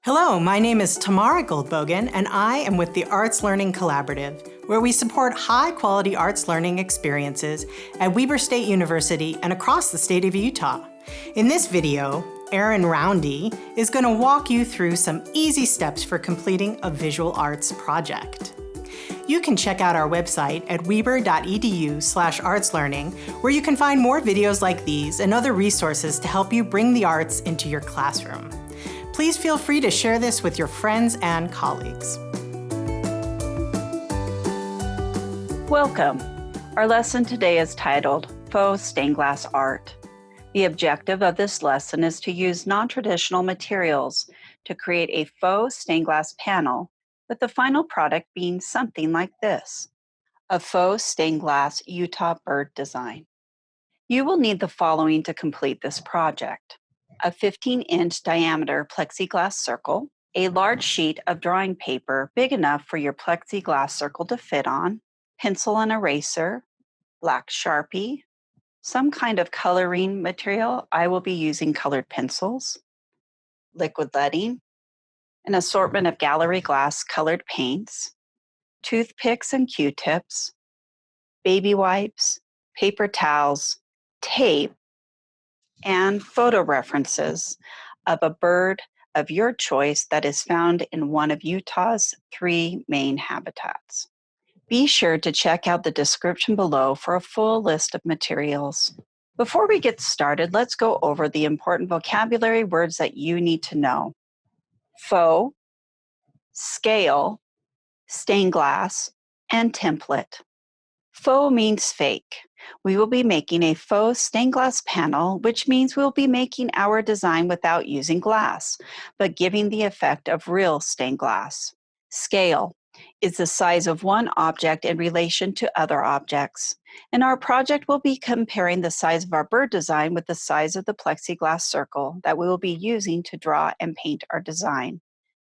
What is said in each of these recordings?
Hello, my name is Tamara Goldbogen, and I am with the Arts Learning Collaborative, where we support high-quality arts learning experiences at Weber State University and across the state of Utah. In this video, Erin Roundy is going to walk you through some easy steps for completing a visual arts project. You can check out our website at weber.edu/artslearning, where you can find more videos like these and other resources to help you bring the arts into your classroom. Please feel free to share this with your friends and colleagues. Welcome. Our lesson today is titled Faux Stained Glass Art. The objective of this lesson is to use non-traditional materials to create a faux stained glass panel, with the final product being something like this: a faux stained glass Utah bird design. You will need the following to complete this project: a 15-inch diameter plexiglass circle, a large sheet of drawing paper big enough for your plexiglass circle to fit on, pencil and eraser, black Sharpie, some kind of coloring material. I will be using colored pencils, liquid leading, an assortment of gallery glass colored paints, toothpicks and Q-tips, baby wipes, paper towels, tape, and photo references of a bird of your choice that is found in one of Utah's 3 main habitats. Be sure to check out the description below for a full list of materials. Before we get started, let's go over the important vocabulary words that you need to know: faux, scale, stained glass, and template. Faux means fake. We will be making a faux stained glass panel, which means we'll be making our design without using glass, but giving the effect of real stained glass. Scale is the size of one object in relation to other objects. In our project, we'll be comparing the size of our bird design with the size of the plexiglass circle that we will be using to draw and paint our design.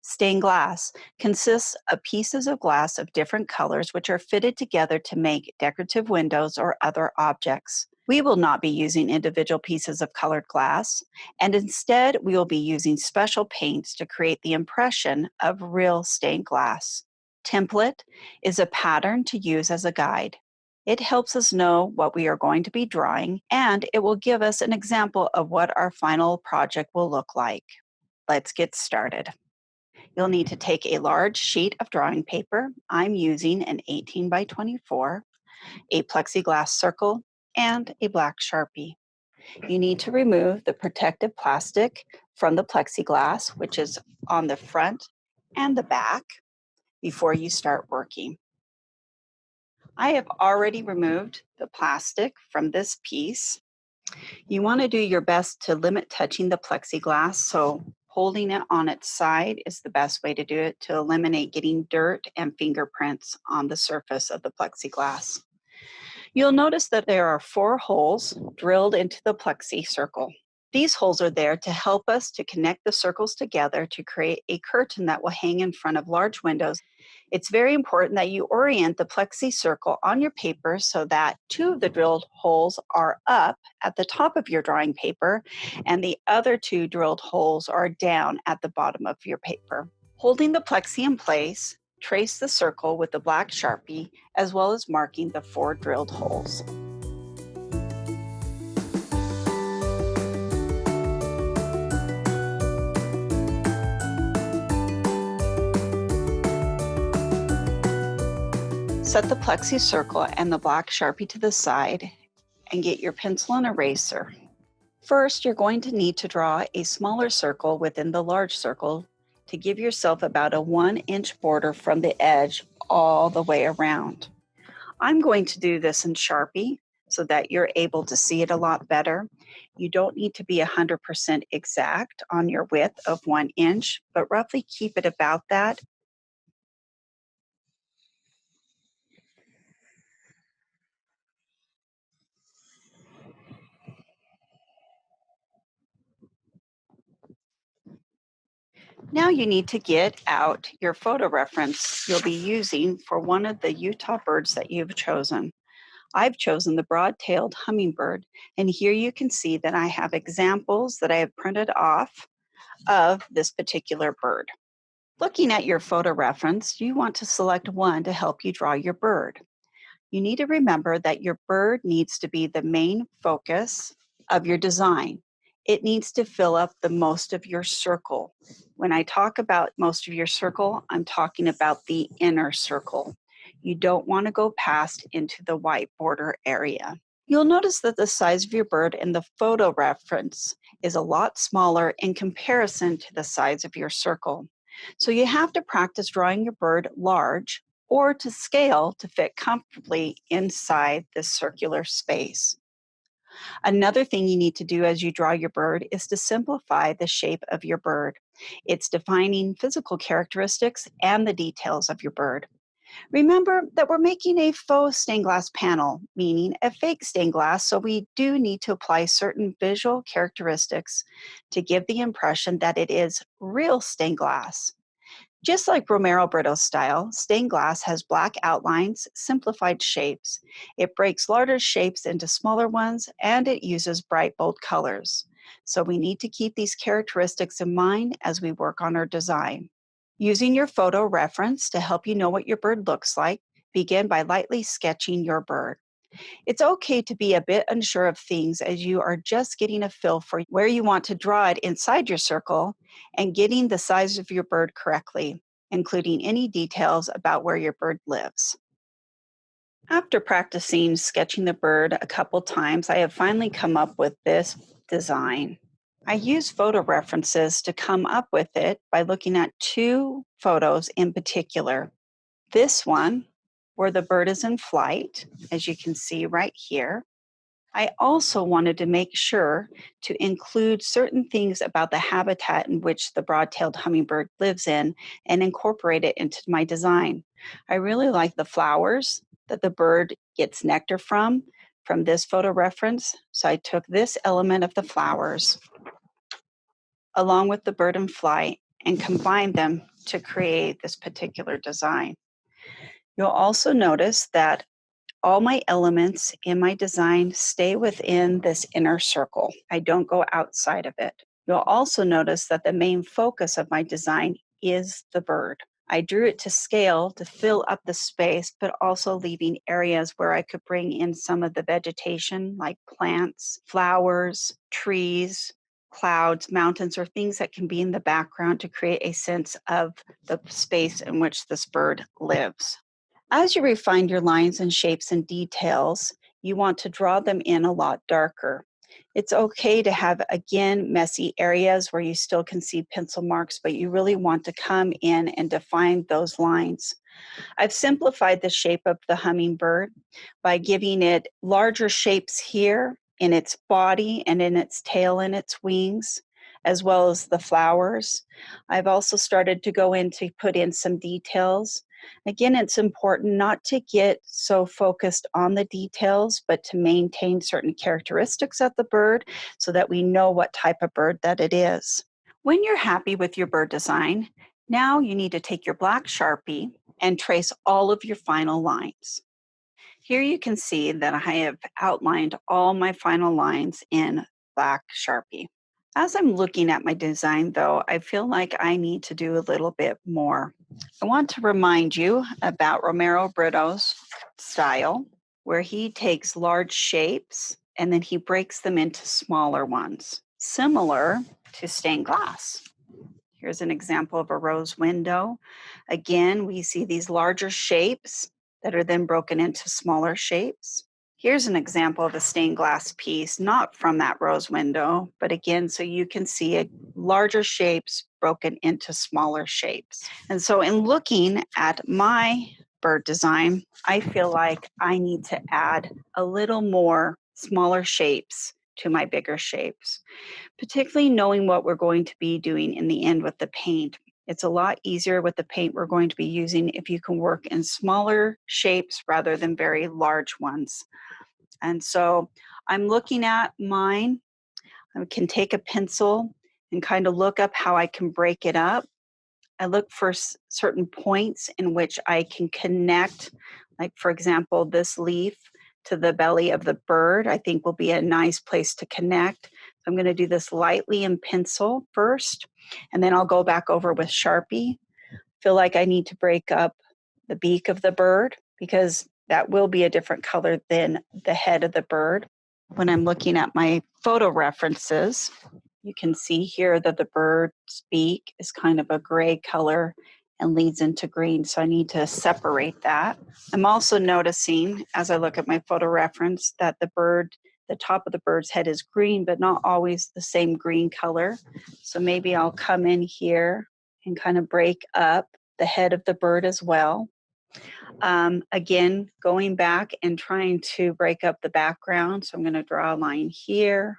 Stained glass consists of pieces of glass of different colors which are fitted together to make decorative windows or other objects. We will not be using individual pieces of colored glass, and instead we will be using special paints to create the impression of real stained glass. Template is a pattern to use as a guide. It helps us know what we are going to be drawing, and it will give us an example of what our final project will look like. Let's get started. You'll need to take a large sheet of drawing paper. I'm using an 18 by 24, a plexiglass circle, and a black Sharpie. You need to remove the protective plastic from the plexiglass, which is on the front and the back, before you start working. I have already removed the plastic from this piece. You want to do your best to limit touching the plexiglass, so holding it on its side is the best way to do it, to eliminate getting dirt and fingerprints on the surface of the plexiglass. You'll notice that there are 4 holes drilled into the plexi circle. These holes are there to help us to connect the circles together to create a curtain that will hang in front of large windows. It's very important that you orient the plexi circle on your paper so that 2 of the drilled holes are up at the top of your drawing paper and the other 2 drilled holes are down at the bottom of your paper. Holding the plexi in place, trace the circle with the black Sharpie as well as marking the 4 drilled holes. Set the plexi circle and the black Sharpie to the side and get your pencil and eraser. First, you're going to need to draw a smaller circle within the large circle to give yourself about a 1-inch border from the edge all the way around. I'm going to do this in Sharpie so that you're able to see it a lot better. You don't need to be 100% exact on your width of 1 inch, but roughly keep it about that. Now you need to get out your photo reference you'll be using for one of the Utah birds that you've chosen. I've chosen the broad-tailed hummingbird, and here you can see that I have examples that I have printed off of this particular bird. Looking at your photo reference, you want to select one to help you draw your bird. You need to remember that your bird needs to be the main focus of your design. It needs to fill up the most of your circle. When I talk about most of your circle, I'm talking about the inner circle. You don't want to go past into the white border area. You'll notice that the size of your bird in the photo reference is a lot smaller in comparison to the size of your circle. So you have to practice drawing your bird large or to scale to fit comfortably inside this circular space. Another thing you need to do as you draw your bird is to simplify the shape of your bird. It's defining physical characteristics and the details of your bird. Remember that we're making a faux stained glass panel, meaning a fake stained glass, so we do need to apply certain visual characteristics to give the impression that it is real stained glass. Just like Romero Brito's style, stained glass has black outlines, simplified shapes. It breaks larger shapes into smaller ones, and it uses bright, bold colors. So we need to keep these characteristics in mind as we work on our design. Using your photo reference to help you know what your bird looks like, begin by lightly sketching your bird. It's okay to be a bit unsure of things as you are just getting a feel for where you want to draw it inside your circle and getting the size of your bird correctly, including any details about where your bird lives. After practicing sketching the bird a couple times, I have finally come up with this design. I use photo references to come up with it by looking at two photos in particular. This one, where the bird is in flight, as you can see right here. I also wanted to make sure to include certain things about the habitat in which the broad-tailed hummingbird lives in and incorporate it into my design. I really like the flowers that the bird gets nectar from this photo reference. So I took this element of the flowers along with the bird in flight and combined them to create this particular design. You'll also notice that all my elements in my design stay within this inner circle. I don't go outside of it. You'll also notice that the main focus of my design is the bird. I drew it to scale to fill up the space, but also leaving areas where I could bring in some of the vegetation like plants, flowers, trees, clouds, mountains, or things that can be in the background to create a sense of the space in which this bird lives. As you refine your lines and shapes and details, you want to draw them in a lot darker. It's okay to have, again, messy areas where you still can see pencil marks, but you really want to come in and define those lines. I've simplified the shape of the hummingbird by giving it larger shapes here in its body and in its tail and its wings, as well as the flowers. I've also started to go in to put in some details. Again, it's important not to get so focused on the details, but to maintain certain characteristics of the bird so that we know what type of bird that it is. When you're happy with your bird design, now you need to take your black Sharpie and trace all of your final lines. Here you can see that I have outlined all my final lines in black Sharpie. As I'm looking at my design, though, I feel like I need to do a little bit more. I want to remind you about Romero Brito's style, where he takes large shapes and then he breaks them into smaller ones, similar to stained glass. Here's an example of a rose window. Again, we see these larger shapes that are then broken into smaller shapes. Here's an example of a stained glass piece, not from that rose window, but again, so you can see larger shapes broken into smaller shapes. And so in looking at my bird design, I feel like I need to add a little more smaller shapes to my bigger shapes, particularly knowing what we're going to be doing in the end with the paint. It's a lot easier with the paint we're going to be using if you can work in smaller shapes rather than very large ones. And so I'm looking at mine. I can take a pencil and kind of look up how I can break it up. I look for certain points in which I can connect, like for example, this leaf to the belly of the bird, I think will be a nice place to connect. I'm going to do this lightly in pencil first, and then I'll go back over with Sharpie. Feel like I need to break up the beak of the bird because that will be a different color than the head of the bird. When I'm looking at my photo references, you can see here that the bird's beak is kind of a gray color and leads into green, so I need to separate that. I'm also noticing, as I look at my photo reference, that the top of the bird's head is green, but not always the same green color. So maybe I'll come in here and kind of break up the head of the bird as well. Again, going back and trying to break up the background. So I'm going to draw a line here,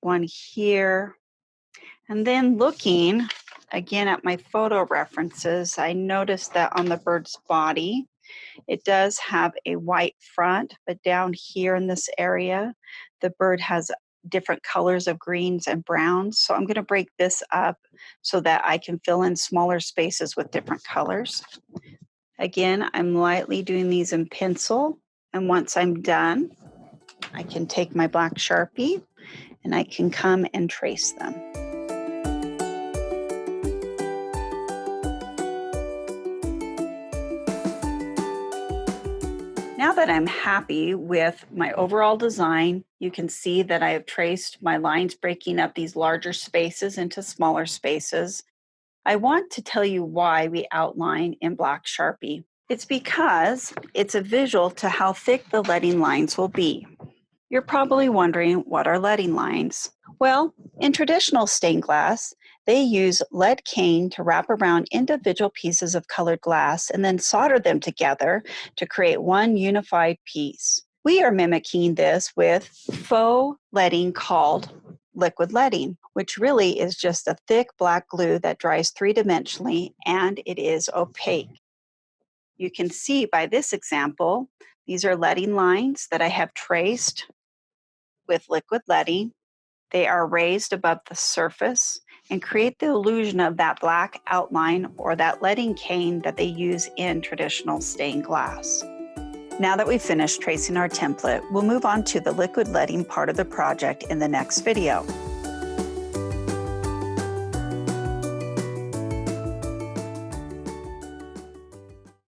one here, and then looking again at my photo references, I noticed that on the bird's body, it does have a white front, but down here in this area, the bird has different colors of greens and browns. So I'm going to break this up so that I can fill in smaller spaces with different colors. Again, I'm lightly doing these in pencil, and once I'm done, I can take my black Sharpie and I can come and trace them. Now that I'm happy with my overall design, you can see that I have traced my lines breaking up these larger spaces into smaller spaces. I want to tell you why we outline in black Sharpie. It's because it's a visual to how thick the leading lines will be. You're probably wondering, what are leading lines? Well, in traditional stained glass, they use lead cane to wrap around individual pieces of colored glass and then solder them together to create one unified piece. We are mimicking this with faux leading called liquid leading, which really is just a thick black glue that dries three-dimensionally, and it is opaque. You can see by this example, these are leading lines that I have traced with liquid leading. They are raised above the surface and create the illusion of that black outline or that leading cane that they use in traditional stained glass. Now that we've finished tracing our template, we'll move on to the liquid leading part of the project in the next video.